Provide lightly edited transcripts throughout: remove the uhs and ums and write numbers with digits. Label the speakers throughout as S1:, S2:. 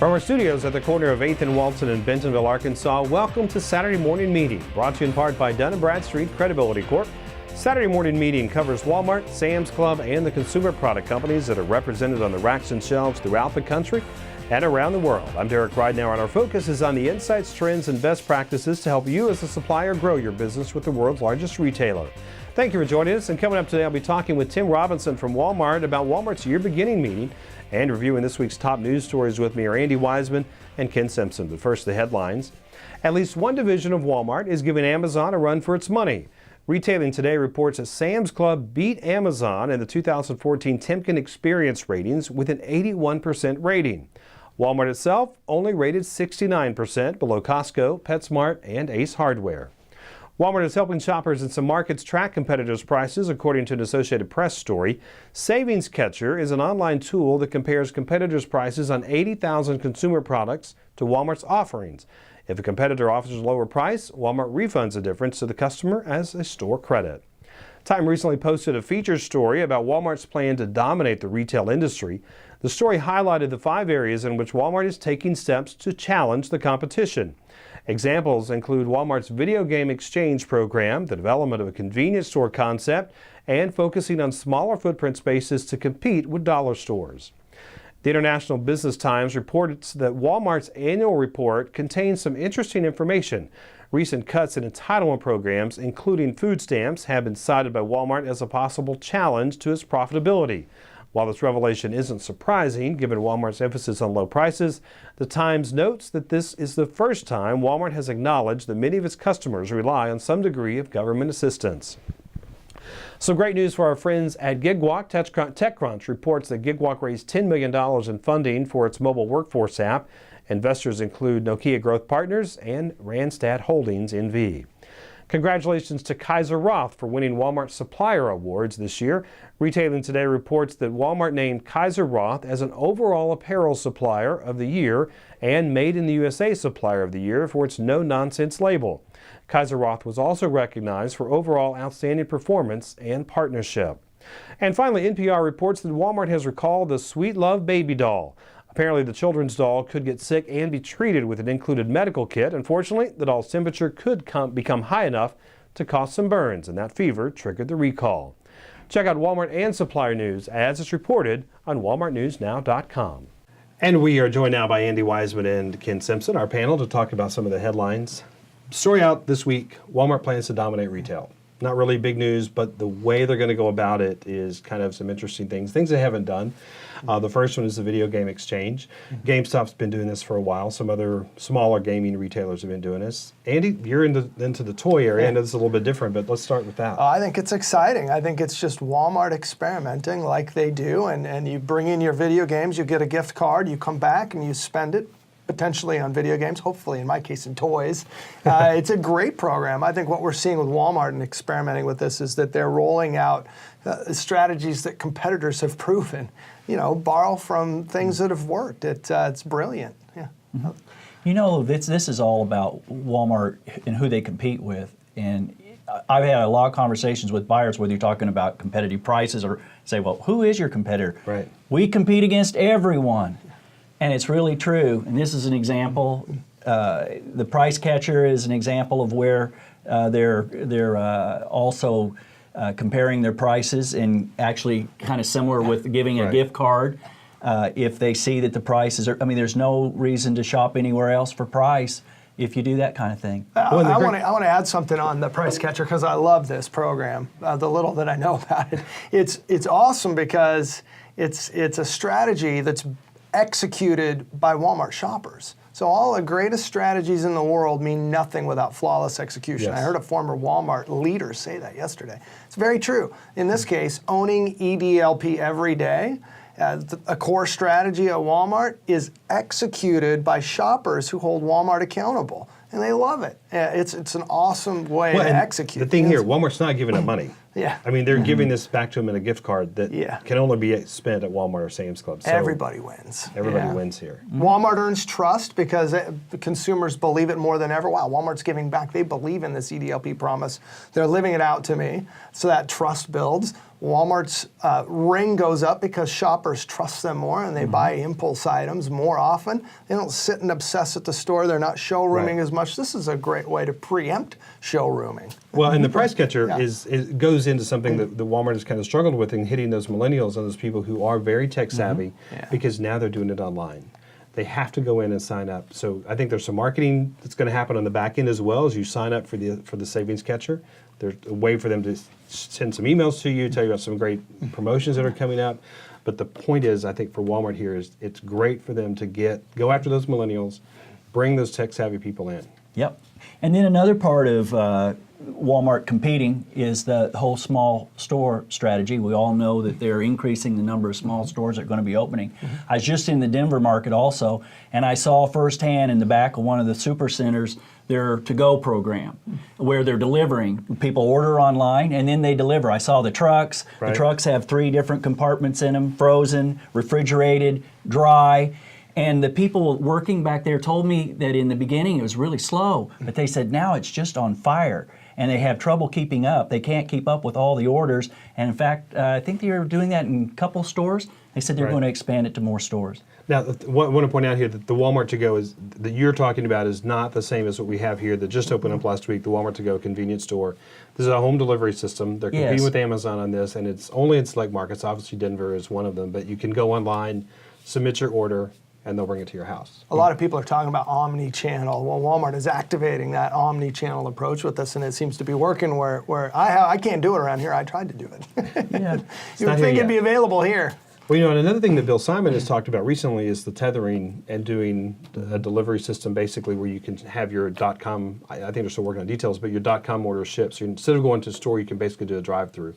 S1: From our studios at the corner of 8th and Walton in Bentonville, Arkansas, welcome to Saturday Morning Meeting, brought to you in part by Dun & Bradstreet Credibility Corp. Saturday Morning Meeting covers Walmart, Sam's Club, and the consumer product companies that are represented on the racks and shelves throughout the country and around the world. I'm Derek Ridenoure, and our focus is on the insights, trends, and best practices to help you as a supplier grow your business with the world's largest retailer. Thank you for joining us, and coming up today I'll be talking with Tim Robinson from Walmart about Walmart's year beginning meeting, and reviewing this week's top news stories with me are Andy Wiseman and Ken Simpson. But first, the headlines. At least one division of Walmart is giving Amazon a run for its money. Retailing Today reports that Sam's Club beat Amazon in the 2014 Temkin Experience ratings with an 81% rating. Walmart itself only rated 69%, below Costco, PetSmart, and Ace Hardware. Walmart is helping shoppers in some markets track competitors' prices, according to an Associated Press story. Savings Catcher is an online tool that compares competitors' prices on 80,000 consumer products to Walmart's offerings. If a competitor offers a lower price, Walmart refunds the difference to the customer as a store credit. Time recently posted a feature story about Walmart's plan to dominate the retail industry. The story highlighted the 5 areas in which Walmart is taking steps to challenge the competition. Examples include Walmart's video game exchange program, the development of a convenience store concept, and focusing on smaller footprint spaces to compete with dollar stores. The International Business Times reports that Walmart's annual report contains some interesting information. Recent cuts in entitlement programs, including food stamps, have been cited by Walmart as a possible challenge to its profitability. While this revelation isn't surprising, given Walmart's emphasis on low prices, the Times notes that this is the first time Walmart has acknowledged that many of its customers rely on some degree of government assistance. Some great news for our friends at GigWalk. TechCrunch reports that GigWalk raised $10 million in funding for its mobile workforce app. Investors include Nokia Growth Partners and Randstad Holdings NV. Congratulations to Kaiser Roth for winning Walmart Supplier Awards this year. Retailing Today reports that Walmart named Kaiser Roth as an overall apparel supplier of the year and Made in the USA Supplier of the Year for its no-nonsense label. Kaiser Roth was also recognized for overall outstanding performance and partnership. And finally, NPR reports that Walmart has recalled the Sweet Love baby doll. Apparently, the children's doll could get sick and be treated with an included medical kit. Unfortunately, the doll's temperature could become high enough to cause some burns, and that fever triggered the recall. Check out Walmart and supplier news as it's reported on WalmartNewsNow.com. And we are joined now by Andy Wiseman and Ken Simpson, our panel, to talk about some of the headlines. Story out this week: Walmart plans to dominate retail. Not really big news, but the way they're going to go about it is kind of some interesting things they haven't done. The first one is the video game exchange. GameStop's been doing this for a while. Some other smaller gaming retailers have been doing this. Andy, you're into the toy area. I know this is a little bit different, but let's start with that.
S2: I think it's exciting. I think it's just Walmart experimenting like they do, and you bring in your video games, you get a gift card, you come back and you spend it, potentially on video games, hopefully in my case in toys. It's a great program. I think what we're seeing with Walmart and experimenting with this is that they're rolling out strategies that competitors have proven. You know, borrow from things that have worked. It's brilliant. Yeah.
S3: Mm-hmm. You know, this is all about Walmart and who they compete with. And I've had a lot of conversations with buyers, whether you're talking about competitive prices or say, well, who is your competitor?
S1: Right.
S3: We compete against everyone. And it's really true. And this is an example. The price catcher is an example of where they're also comparing their prices and actually kind of similar with giving a gift card. If they see that the prices are, I mean, there's no reason to shop anywhere else for price if you do that kind of thing.
S2: I want to add something on the price catcher because I love this program, the little that I know about it. It's awesome because it's a strategy that's executed by Walmart shoppers. So all the greatest strategies in the world mean nothing without flawless execution. Yes. I heard a former Walmart leader say that yesterday. It's very true. In this case, owning EDLP every day, a core strategy at Walmart, is executed by shoppers who hold Walmart accountable. And they love it. It's an awesome way to execute.
S1: The thing here, Walmart's not giving up money.
S2: Yeah.
S1: I mean, they're giving this back to them in a gift card that
S2: Yeah.
S1: can only be spent at Walmart or Sam's Club. So
S2: Everybody wins.
S1: everybody
S2: Yeah.
S1: wins here.
S2: Walmart earns trust because the consumers believe it more than ever. Wow, Walmart's giving back. They believe in this EDLP promise. They're living it out to me. So that trust builds. Walmart's ring goes up because shoppers trust them more and they buy impulse items more often. They don't sit and obsess at the store. They're not showrooming as much. This is a great way to preempt showrooming.
S1: Well, and the price catcher
S2: Yeah.
S1: goes into something that the Walmart has kind of struggled with in hitting those millennials and those people who are very tech savvy
S2: Yeah.
S1: because now they're doing it online. They have to go in and sign up. So I think there's some marketing that's going to happen on the back end as well as you sign up for the savings catcher. There's a way for them to send some emails to you, tell you about some great promotions that are coming up. But the point is, I think for Walmart here is it's great for them to go after those millennials, bring those tech savvy people in.
S3: Yep. And then another part of Walmart competing is the whole small store strategy. We all know that they're increasing the number of small stores that are going to be opening. I was just in the Denver market also, and I saw firsthand in the back of one of the super centers their to-go program where they're delivering. People order online and then they deliver. I saw the trucks.
S1: Right.
S3: The trucks have 3 different compartments in them, frozen, refrigerated, dry. And the people working back there told me that in the beginning it was really slow, but they said now it's just on fire and they have trouble keeping up. They can't keep up with all the orders. And in fact, I think they're doing that in a couple stores. They said they're
S1: Right.
S3: going to expand it to more stores.
S1: Now, I want to point out here that the Walmart To Go that you're talking about is not the same as what we have here that just opened up last week, the Walmart To Go convenience store. This is a home delivery system. They're competing
S3: Yes.
S1: with Amazon on this, and it's only in select markets. Obviously, Denver is one of them, but you can go online, submit your order, and they'll bring it to your house.
S2: A lot of people are talking about omni-channel. Well, Walmart is activating that omni-channel approach with us, and it seems to be working where I can't do it around here. I tried to do it.
S3: Yeah.
S2: You
S1: not
S2: would
S1: here
S2: think it'd
S1: yet.
S2: be available here.
S1: Well, and another thing that Bill Simon has talked about recently is the tethering and doing a delivery system basically where you can have your .com, I think they're still working on details, but your .com order shipped. So instead of going to a store, you can basically do a drive-through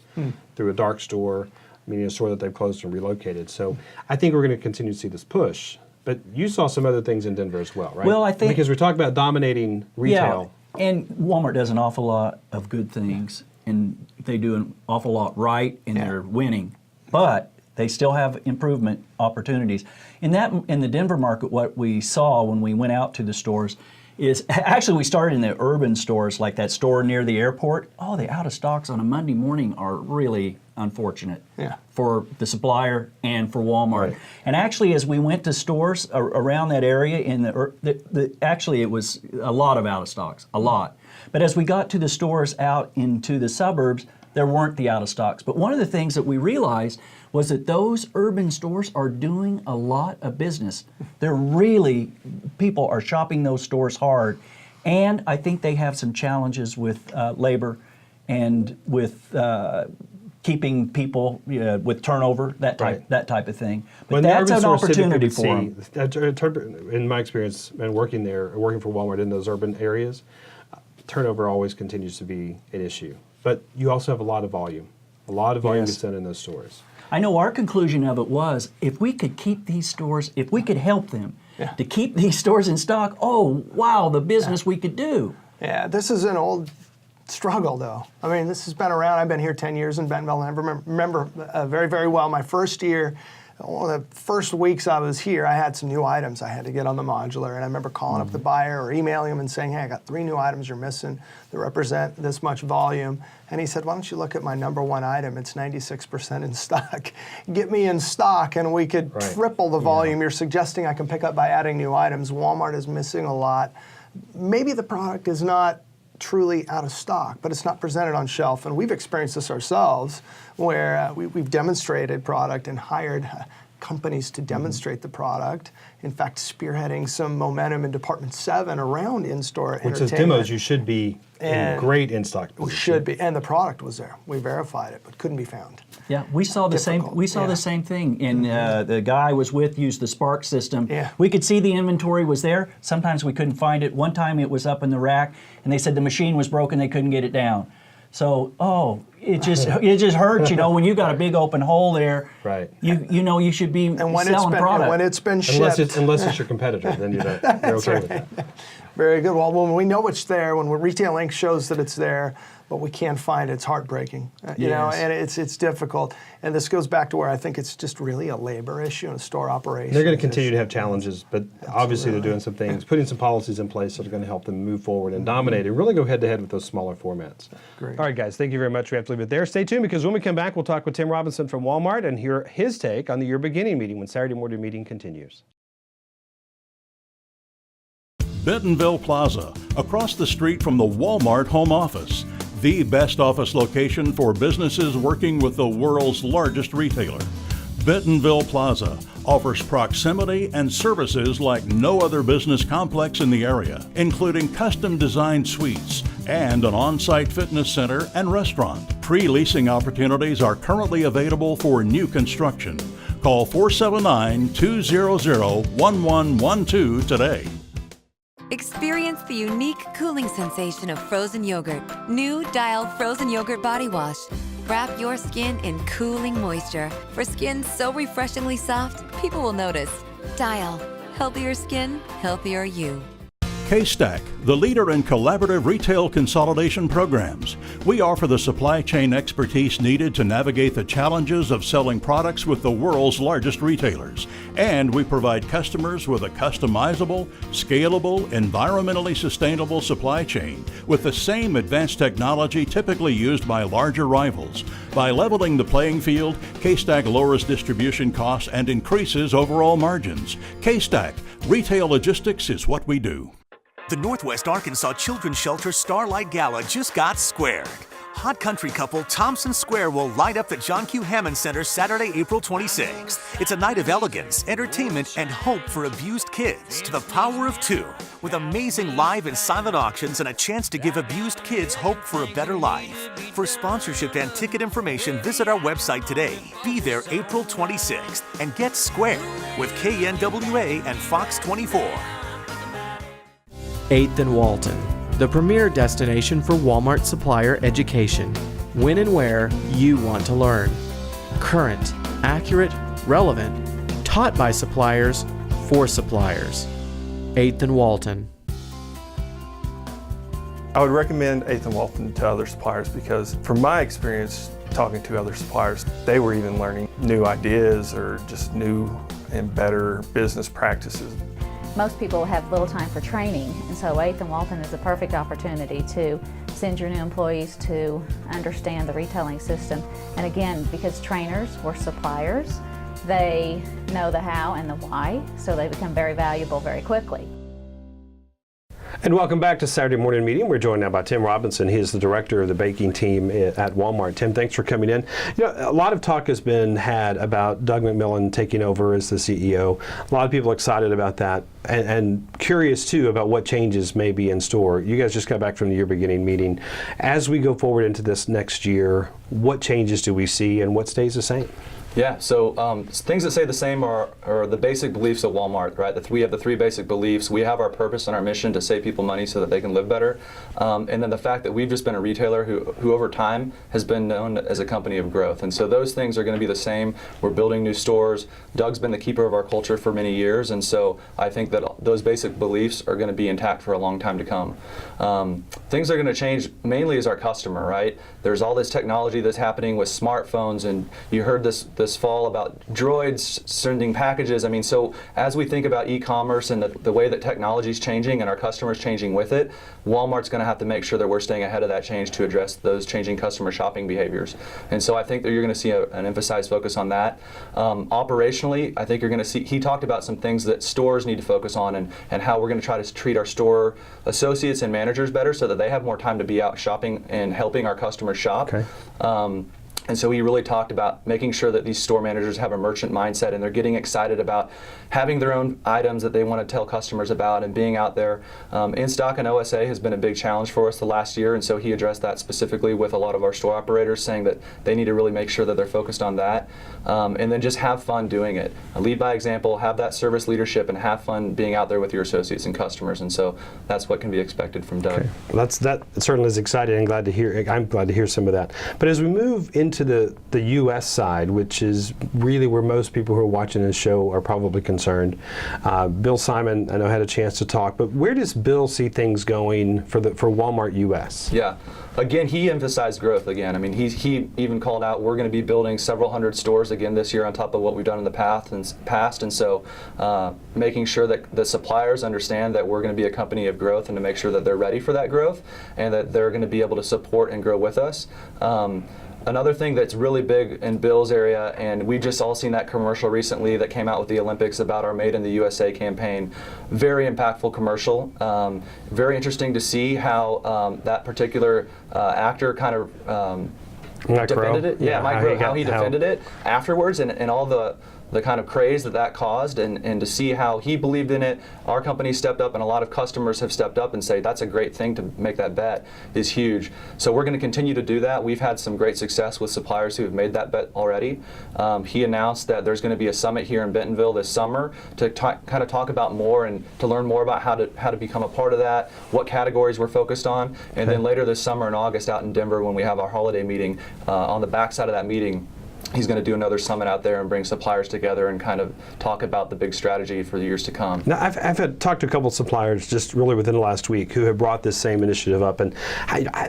S1: through a dark store, meaning a store that they've closed and relocated. So I think we're going to continue to see this push. But you saw some other things in Denver as well, right?
S3: Well, I think-
S1: because we're talking about dominating retail.
S3: Yeah, and Walmart does an awful lot of good things, and they do an awful lot right, and they're winning. But they still have improvement opportunities. In the Denver market, what we saw when we went out to the stores is actually we started in the urban stores, like that store near the airport. Oh, the out of stocks on a Monday morning are really unfortunate for the supplier and for Walmart.
S1: Right.
S3: And actually, as we went to stores around that area, actually it was a lot of out of stocks, a lot. But as we got to the stores out into the suburbs, there weren't the out of stocks. But one of the things that we realized was that those urban stores are doing a lot of business. People are shopping those stores hard. And I think they have some challenges with labor and with keeping people with turnover, that type of thing. But that's an opportunity for them.
S1: In my experience, and working for Walmart in those urban areas, turnover always continues to be an issue. But you also have a lot of volume. A lot of volume is sent in those stores.
S3: I know our conclusion of it was, if we could keep these stores, if we could help them to keep these stores in stock, oh, wow, the business we could do.
S2: Yeah, this is an old struggle, though. I mean, this has been around. I've been here 10 years in Bentonville, and I remember very, very well my first year. One of the first weeks I was here, I had some new items I had to get on the modular, and I remember calling up the buyer or emailing him and saying, hey, I got 3 new items you're missing that represent this much volume. And he said, why don't you look at my number 1 item? It's 96% in stock. Get me in stock, and we could triple the volume you're suggesting I can pick up by adding new items. Walmart is missing a lot. Maybe the product is not truly out of stock, but it's not presented on shelf. And we've experienced this ourselves where we've demonstrated product and hired companies to demonstrate the product. In fact, spearheading some momentum in Department 7 around in-store entertainment.
S1: Which says demos, you should be in great in-stock position.
S2: We should be, and the product was there. We verified it, but couldn't be found.
S3: Yeah, we saw the same. We saw the same thing. And the guy I was with used the Spark system.
S2: Yeah.
S3: We could see the inventory was there. Sometimes we couldn't find it. One time it was up in the rack, and they said the machine was broken. They couldn't get it down. So, it just hurts, when you got a big open hole there.
S1: Right.
S3: You should be
S2: And when
S3: selling product.
S2: And when it's been shipped.
S1: Unless it's your competitor, then you're okay with that.
S2: Very good. Well, when we know it's there, when Retail Inc. shows that it's there, but we can't find it. It's heartbreaking, you know, and it's difficult. And this goes back to where I think it's just really a labor issue and a store operation.
S1: They're going to continue to have challenges, but obviously they're doing some things, putting some policies in place that are going to help them move forward and dominate and really go head-to-head with those smaller formats.
S2: Great.
S1: All right, guys, thank you very much. We have to leave it there. Stay tuned, because when we come back, we'll talk with Tim Robinson from Walmart and hear his take on the year beginning meeting when Saturday morning meeting continues.
S4: Bentonville Plaza, across the street from the Walmart home office, the best office location for businesses working with the world's largest retailer. Bentonville Plaza offers proximity and services like no other business complex in the area, including custom-designed suites and an on-site fitness center and restaurant. Pre-leasing opportunities are currently available for new construction. Call 479-200-1112 today.
S5: Experience the unique cooling sensation of frozen yogurt. New Dial Frozen Yogurt Body Wash. Wrap your skin in cooling moisture. For skin so refreshingly soft, people will notice. Dial. Healthier skin, healthier you.
S4: K-Stack, the leader in collaborative retail consolidation programs. We offer the supply chain expertise needed to navigate the challenges of selling products with the world's largest retailers. And we provide customers with a customizable, scalable, environmentally sustainable supply chain with the same advanced technology typically used by larger rivals. By leveling the playing field, K-Stack lowers distribution costs and increases overall margins. K-Stack, retail logistics is what we do.
S6: The Northwest Arkansas Children's Shelter Starlight Gala just got squared. Hot country couple Thompson Square will light up the John Q. Hammond Center Saturday, April 26th. It's a night of elegance, entertainment, and hope for abused kids to the power of two, with amazing live and silent auctions and a chance to give abused kids hope for a better life. For sponsorship and ticket information, visit our website today. Be there April 26th and get squared with KNWA and Fox 24.
S7: 8th and Walton, the premier destination for Walmart supplier education. When and where you want to learn. Current, accurate, relevant, taught by suppliers, for suppliers. 8th and Walton.
S8: I would recommend 8th and Walton to other suppliers because from my experience talking to other suppliers, they were even learning new ideas or just new and better business practices.
S9: Most people have little time for training, and so 8th and Walton is a perfect opportunity to send your new employees to understand the retailing system. And again, because trainers were suppliers, they know the how and the why, so they become very valuable very quickly.
S1: And welcome back to Saturday Morning Meeting. We're joined now by Tim Robinson. He is the director of the baking team at Walmart. Tim, thanks for coming in. You know, a lot of talk has been had about Doug McMillon taking over as the CEO. A lot of people excited about that and curious, too, about what changes may be in store. You guys just got back from the year beginning meeting. As we go forward into this next year, what changes do we see and what stays the same?
S10: Yeah, so things that stay the same are the basic beliefs of Walmart, right? We have the three basic beliefs. We have our purpose and our mission to save people money so that they can live better. And then the fact that we've just been a retailer who over time has been known as a company of growth. And so those things are going to be the same. We're building new stores. Doug's been the keeper of our culture for many years. And so I think that those basic beliefs are going to be intact for a long time to come. Things that are going to change mainly is our customer, right? There's all this technology that's happening with smartphones, and you heard this fall about droids sending packages. I mean, so as we think about e-commerce and the way that technology is changing and our customers changing with it, Walmart's going to have to make sure that we're staying ahead of that change to address those changing customer shopping behaviors. And so I think that you're going to see an emphasized focus on that. Operationally, I think you're going to see, he talked about some things that stores need to focus on and how we're going to try to treat our store associates and managers better so that they have more time to be out shopping and helping our customers shop. Okay. And so he really talked about making sure that these store managers have a merchant mindset and they're getting excited about having their own items that they want to tell customers about and being out there. In stock and OSA has been a big challenge for us the last year, and so he addressed that specifically with a lot of our store operators, saying that they need to really make sure that they're focused on that. And then just have fun doing it. Lead by example, have that service leadership, and have fun being out there with your associates and customers. And so that's what can be expected from Doug.
S1: Okay. Well, that certainly is exciting and glad to hear. I'm glad to hear some of that. But as we move into into the U.S. side, which is really where most people who are watching this show are probably concerned, Bill Simon, I know, had a chance to talk, but where does Bill see things going for Walmart U.S.?
S10: Yeah. Again, he emphasized growth again. I mean, he even called out we're going to be building several hundred stores again this year on top of what we've done in the past. And so making sure that the suppliers understand that we're going to be a company of growth and to make sure that they're ready for that growth and that they're going to be able to support and grow with us. Another thing that's really big in Bill's area, and we just all seen that commercial recently that came out with the Olympics about our Made in the USA campaign. Very impactful commercial. Very interesting to see how that particular actor kind of defended it. Yeah, Mike Rowe, how he defended it afterwards, and all the kind of craze that caused, and to see how he believed in it. Our company stepped up, and a lot of customers have stepped up and say that's a great thing to make that bet is huge. So we're going to continue to do that. We've had some great success with suppliers who have made that bet already. He announced that there's going to be a summit here in Bentonville this summer to kind of talk about more and to learn more about how to become a part of that, what categories we're focused on, and then later this summer in August out in Denver when we have our holiday meeting, on the backside of that meeting, he's going to do another summit out there and bring suppliers together and kind of talk about the big strategy for the years to come.
S1: Now, I've had talked to a couple of suppliers just really within the last week who have brought this same initiative up, and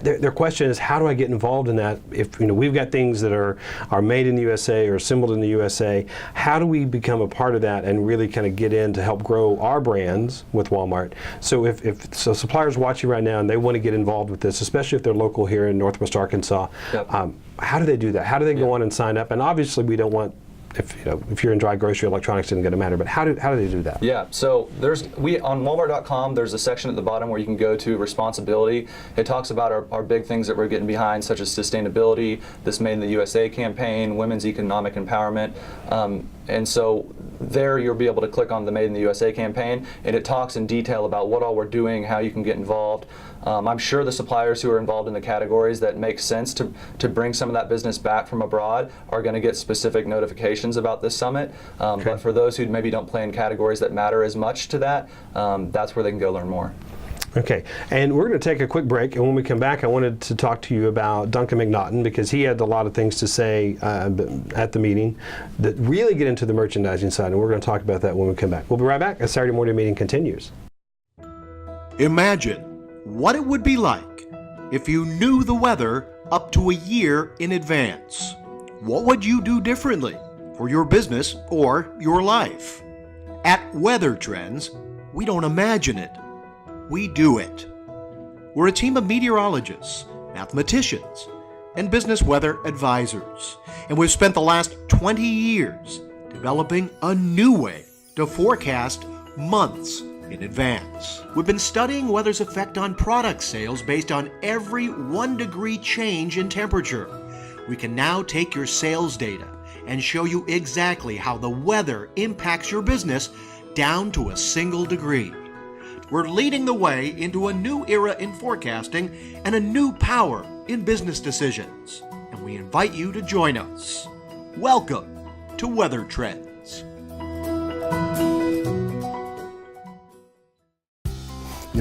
S1: their question is, how do I get involved in that? If we've got things that are made in the USA or assembled in the USA, how do we become a part of that and really kind of get in to help grow our brands with Walmart? So if suppliers watching right now and they want to get involved with this, especially if they're local here in Northwest Arkansas,
S10: Yep.
S1: How do they do that? How do they go on and sign up? And obviously, we don't want, if you're in dry grocery, electronics isn't going to matter. But how do they do that?
S10: Yeah. So on Walmart.com, there's a section at the bottom where you can go to responsibility. It talks about our big things that we're getting behind, such as sustainability, this Made in the USA campaign, women's economic empowerment, and so there you'll be able to click on the Made in the USA campaign, and it talks in detail about what all we're doing, how you can get involved. I'm sure the suppliers who are involved in the categories that make sense to bring some of that business back from abroad are going to get specific notifications about this summit. But for those who maybe don't play in categories that matter as much to that, that's where they can go learn more.
S1: Okay, and we're going to take a quick break, and when we come back, I wanted to talk to you about Duncan Mac Naughton, because he had a lot of things to say at the meeting that really get into the merchandising side, and we're going to talk about that when we come back. We'll be right back as Saturday Morning Meeting continues.
S11: Imagine what it would be like if you knew the weather up to a year in advance. What would you do differently for your business or your life? At Weather Trends, we don't imagine it. We do it. We're a team of meteorologists, mathematicians, and business weather advisors. And we've spent the last 20 years developing a new way to forecast months in advance. We've been studying weather's effect on product sales based on every 1 degree change in temperature. We can now take your sales data and show you exactly how the weather impacts your business down to a single degree. We're leading the way into a new era in forecasting and a new power in business decisions. And we invite you to join us. Welcome to Weather Trends.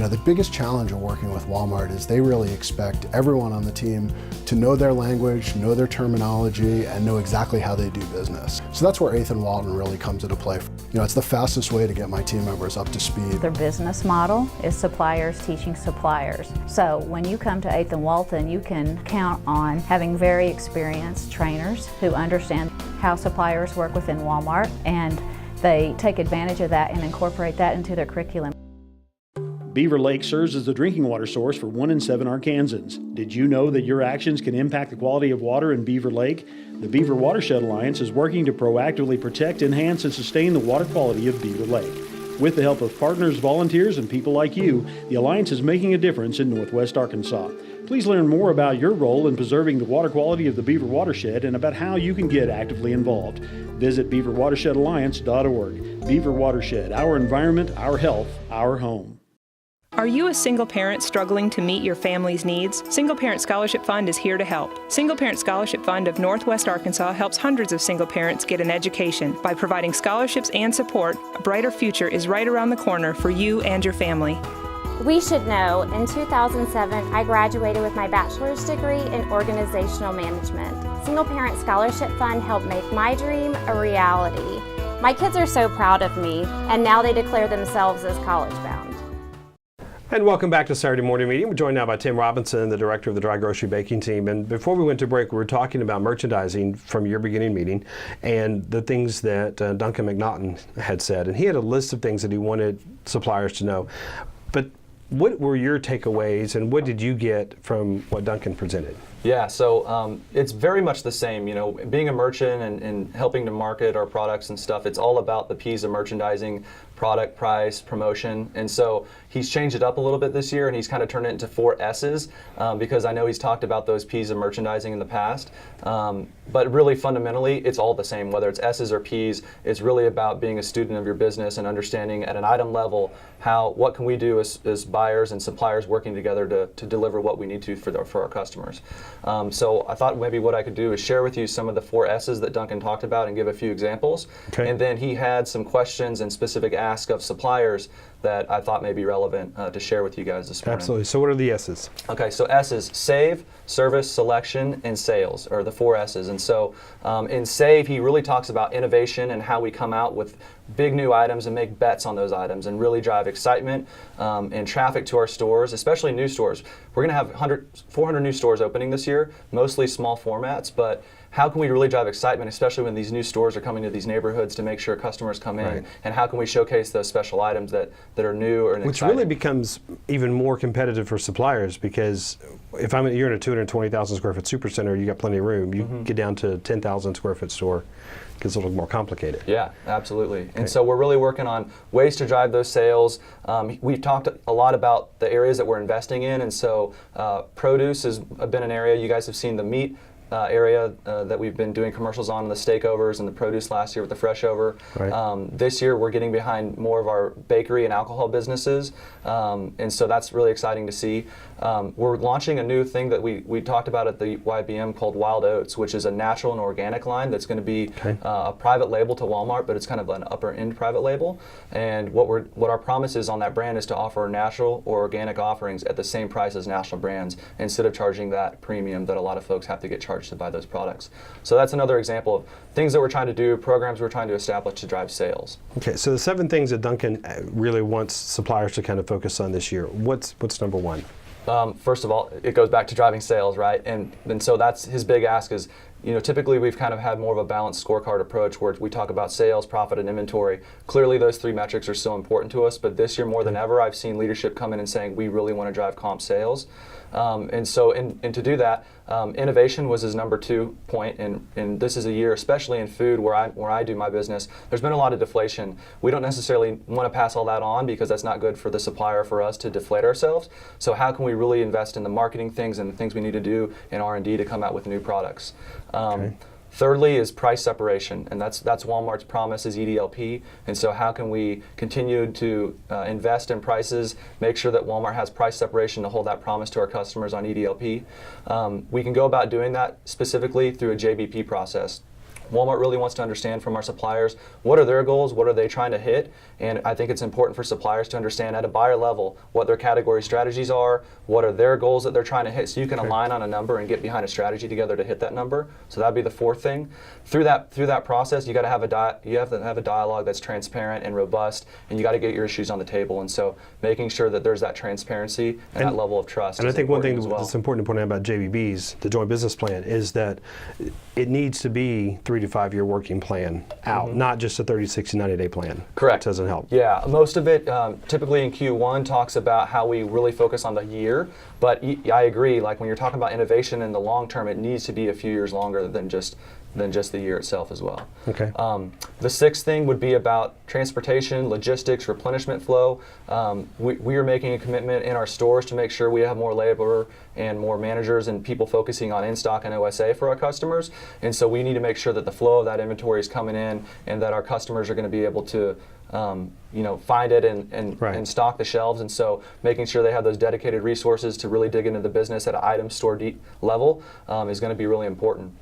S12: The biggest challenge of working with Walmart is they really expect everyone on the team to know their language, know their terminology, and know exactly how they do business. So that's where Ethan Walton really comes into play. It's the fastest way to get my team members up to speed.
S9: Their business model is suppliers teaching suppliers. So when you come to Ethan Walton, you can count on having very experienced trainers who understand how suppliers work within Walmart, and they take advantage of that and incorporate that into their curriculum.
S13: Beaver Lake serves as the drinking water source for 1 in 7 Arkansans. Did you know that your actions can impact the quality of water in Beaver Lake? The Beaver Watershed Alliance is working to proactively protect, enhance, and sustain the water quality of Beaver Lake. With the help of partners, volunteers, and people like you, the Alliance is making a difference in Northwest Arkansas. Please learn more about your role in preserving the water quality of the Beaver Watershed and about how you can get actively involved. Visit beaverwatershedalliance.org. Beaver Watershed, our environment, our health, our home.
S14: Are you a single parent struggling to meet your family's needs? Single Parent Scholarship Fund is here to help. Single Parent Scholarship Fund of Northwest Arkansas helps hundreds of single parents get an education. By providing scholarships and support, a brighter future is right around the corner for you and your family.
S15: We should know, in 2007, I graduated with my bachelor's degree in organizational management. Single Parent Scholarship Fund helped make my dream a reality. My kids are so proud of me, and now they declare themselves as college-bound.
S1: And welcome back to Saturday Morning Meeting. We're joined now by Tim Robinson, the director of the Dry Grocery Baking Team. And before we went to break, we were talking about merchandising from your beginning meeting and the things that Duncan Mac had said. And he had a list of things that he wanted suppliers to know. But what were your takeaways, and what did you get from what Duncan presented?
S10: Yeah, so it's very much the same. You know, being a merchant and helping to market our products and stuff, it's all about the P's of merchandising: product, price, promotion. And so he's changed it up a little bit this year, and he's kind of turned it into 4 S's because I know he's talked about those P's of merchandising in the past. But really, fundamentally, it's all the same. Whether it's S's or P's, it's really about being a student of your business and understanding at an item level what can we do as buyers and suppliers working together to deliver what we need to for our customers. So I thought maybe what I could do is share with you some of the 4 S's that Duncan talked about and give a few examples. Okay. And then he had some questions and specific asks of suppliers that I thought may be relevant to share with you guys this morning.
S1: Absolutely. So what are the S's?
S10: Okay, so S's: save, service, selection, and sales are the 4 S's. And so in save, he really talks about innovation and how we come out with big new items and make bets on those items and really drive excitement and traffic to our stores, especially new stores. We're going to have 400 new stores opening this year, mostly small formats, but how can we really drive excitement, especially when these new stores are coming to these neighborhoods, to make sure customers come in? Right. And how can we showcase those special items that are new or
S1: Which really becomes even more competitive for suppliers, because if you're in a 220,000 square foot supercenter, you got plenty of room. You get down to 10,000 square foot store, it gets a little more complicated.
S10: Yeah, absolutely. Okay. And so we're really working on ways to drive those sales. We've talked a lot about the areas that we're investing in, and so produce has been an area. You guys have seen the meat area that we've been doing commercials on, the steakovers and the produce last year with the fresh over. Right. This year we're getting behind more of our bakery and alcohol businesses, and so that's really exciting to see. We're launching a new thing that we talked about at the YBM called Wild Oats, which is a natural and organic line that's going to be a private label to Walmart, but it's kind of an upper end private label. And what our promise is on that brand is to offer natural or organic offerings at the same price as national brands, instead of charging that premium that a lot of folks have to get charged to buy those products. So that's another example of things that we're trying to do, programs we're trying to establish to drive sales. Okay,
S1: so the 7 things that Duncan really wants suppliers to kind of focus on this year, what's number 1?
S10: First of all, it goes back to driving sales, right? And so that's his big ask is, you know, typically we've kind of had more of a balanced scorecard approach where we talk about sales, profit, and inventory. Clearly those 3 metrics are so important to us, but this year more than ever, I've seen leadership come in and saying, we really want to drive comp sales. And so to do that, innovation was his number 2 point, and this is a year, especially in food where I do my business, there's been a lot of deflation. We don't necessarily want to pass all that on because that's not good for the supplier, for us to deflate ourselves. So how can we really invest in the marketing things and the things we need to do in R&D to come out with new products? Thirdly is price separation, and that's Walmart's promise is EDLP. And so how can we continue to invest in prices, make sure that Walmart has price separation to hold that promise to our customers on EDLP? We can go about doing that specifically through a JBP process. Walmart really wants to understand from our suppliers, what are their goals, what are they trying to hit, and I think it's important for suppliers to understand at a buyer level what their category strategies are, what are their goals that they're trying to hit, so you can align on a number and get behind a strategy together to hit that number. So that'd be the 4th thing. Through that process, you got to have a dialogue that's transparent and robust, and you got to get your issues on the table. And so making sure that there's that transparency and that level of trust.
S1: And I think one thing that's important to point out about JBBs, the Joint Business Plan, is that it needs to be 3 to 5 year working plan out, not just a 30, 60, 90 day plan.
S10: Correct.
S1: It doesn't help.
S10: Yeah, most of it typically in Q1 talks about how we really focus on the year, but I agree, like when you're talking about innovation in the long term, it needs to be a few years longer than just the year itself as well.
S1: Okay.
S10: The 6th thing would be about transportation, logistics, replenishment flow. We are making a commitment in our stores to make sure we have more labor and more managers and people focusing on in-stock and OSA for our customers. And so we need to make sure that the flow of that inventory is coming in and that our customers are going to be able to find it and stock the shelves. And so making sure they have those dedicated resources to really dig into the business at an item store level is going to be really important.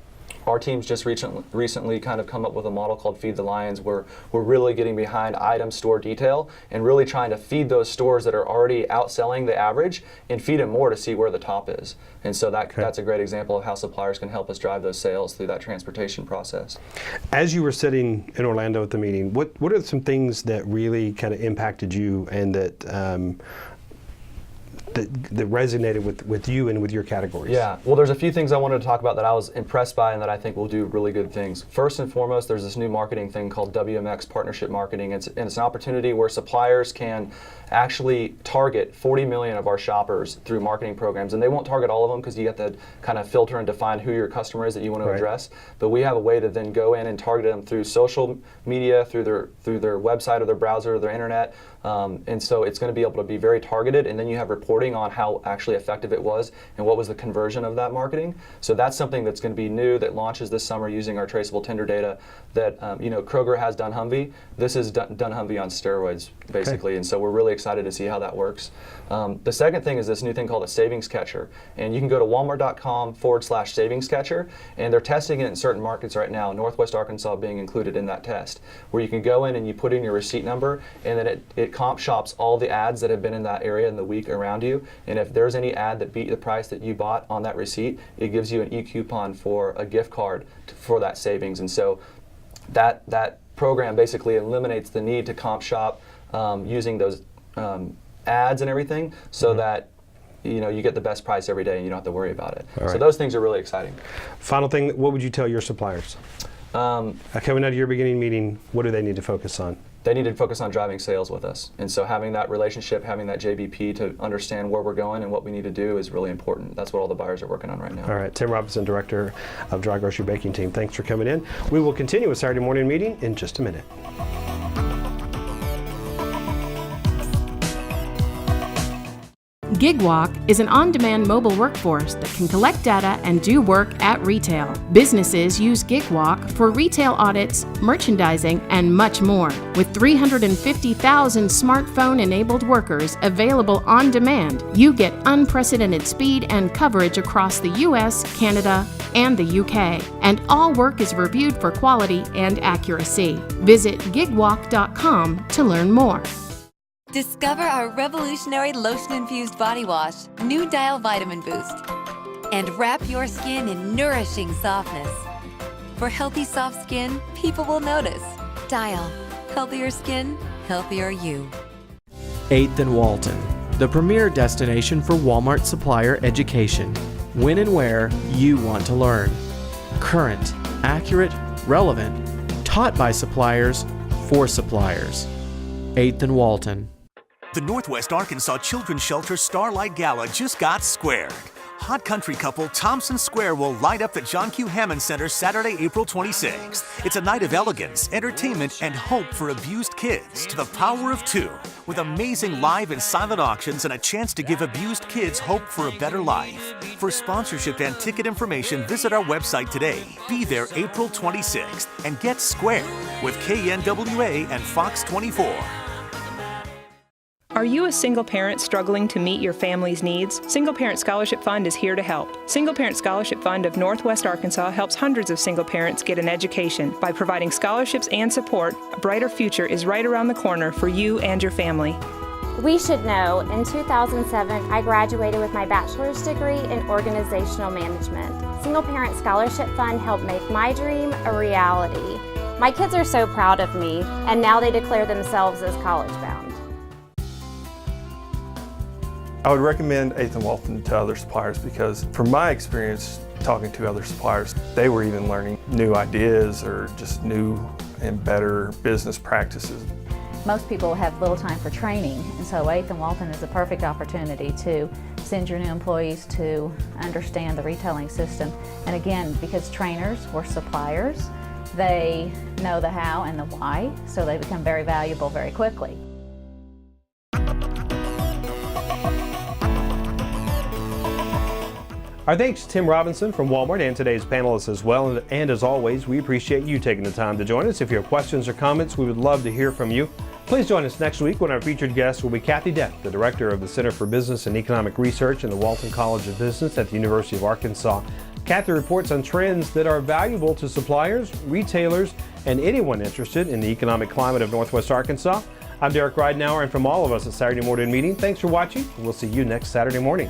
S10: our team's just recently kind of come up with a model called Feed the Lions, where we're really getting behind item store detail and really trying to feed those stores that are already outselling the average and feed them more to see where the top is. And so that's a great example of how suppliers can help us drive those sales through that transportation process.
S1: As you were sitting in Orlando at the meeting, what are some things that really kind of impacted you and that that resonated with you and with your categories?
S10: Yeah, well, there's a few things I wanted to talk about that I was impressed by and that I think will do really good things. First and foremost, there's this new marketing thing called WMX Partnership Marketing. It's an opportunity where suppliers can actually target 40 million of our shoppers through marketing programs, and they won't target all of them because you have to kind of filter and define who your customer is that you want to address. But we have a way to then go in and target them through social media, through their website or their browser or their internet. And so it's going to be able to be very targeted, and then you have reporting on how actually effective it was and what was the conversion of that marketing. So that's something that's going to be new that launches this summer using our traceable tender data that, Kroger has Dunnhumby. This is Dunnhumby on steroids, basically, and so we're really excited to see how that works. The second thing is this new thing called a savings catcher, and you can go to walmart.com/savings catcher, and they're testing it in certain markets right now, Northwest Arkansas being included in that test, where you can go in and you put in your receipt number, and then it comp shops all the ads that have been in that area in the week around you, and if there's any ad that beat the price that you bought on that receipt, it gives you an e-coupon for a gift card for that savings. And so that program basically eliminates the need to comp shop using those ads and everything, so that you get the best price every day and you don't have to worry about it. So those things are really exciting.
S1: Final thing, what would you tell your suppliers? Coming out of your beginning meeting, what do they need to focus on?
S10: They need to focus on driving sales with us. And so having that relationship, having that JBP to understand where we're going and what we need to do is really important. That's what all the buyers are working on right now.
S1: All right, Tim Robinson, Director of Dry Grocery Baking Team, thanks for coming in. We will continue with Saturday Morning Meeting in just a minute.
S16: GigWalk is an on-demand mobile workforce that can collect data and do work at retail. Businesses use GigWalk for retail audits, merchandising, and much more. With 350,000 smartphone-enabled workers available on demand, you get unprecedented speed and coverage across the U.S., Canada, and the UK. And all work is reviewed for quality and accuracy. Visit gigwalk.com to learn more.
S5: Discover our revolutionary lotion-infused body wash, New Dial Vitamin Boost, and wrap your skin in nourishing softness. For healthy, soft skin, people will notice. Dial. Healthier skin, healthier you.
S7: 8th and Walton, the premier destination for Walmart supplier education. When and where you want to learn. Current, accurate, relevant, taught by suppliers for suppliers. 8th and Walton.
S6: The Northwest Arkansas Children's Shelter Starlight Gala just got squared. Hot country couple Thompson Square will light up the John Q. Hammond Center Saturday, April 26th. It's a night of elegance, entertainment, and hope for abused kids to the power of 2, with amazing live and silent auctions and a chance to give abused kids hope for a better life. For sponsorship and ticket information, visit our website today. Be there April 26th and get squared with KNWA and Fox 24.
S14: Are you a single parent struggling to meet your family's needs? Single Parent Scholarship Fund is here to help. Single Parent Scholarship Fund of Northwest Arkansas helps hundreds of single parents get an education. By providing scholarships and support, a brighter future is right around the corner for you and your family.
S15: We should know, in 2007, I graduated with my bachelor's degree in organizational management. Single Parent Scholarship Fund helped make my dream a reality. My kids are so proud of me, and now they declare themselves as college-bound.
S8: I would recommend 8th and Walton to other suppliers because from my experience talking to other suppliers, they were even learning new ideas or just new and better business practices.
S9: Most people have little time for training, and so 8th and Walton is a perfect opportunity to send your new employees to understand the retailing system. And again, because trainers were suppliers, they know the how and the why, so they become very valuable very quickly.
S1: Our thanks to Tim Robinson from Walmart and today's panelists as well. And as always, we appreciate you taking the time to join us. If you have questions or comments, we would love to hear from you. Please join us next week when our featured guest will be Kathy Deck, the Director of the Center for Business and Economic Research in the Walton College of Business at the University of Arkansas. Kathy reports on trends that are valuable to suppliers, retailers, and anyone interested in the economic climate of Northwest Arkansas. I'm Derek Ridenoure, and from all of us at Saturday Morning Meeting, thanks for watching. We'll see you next Saturday morning.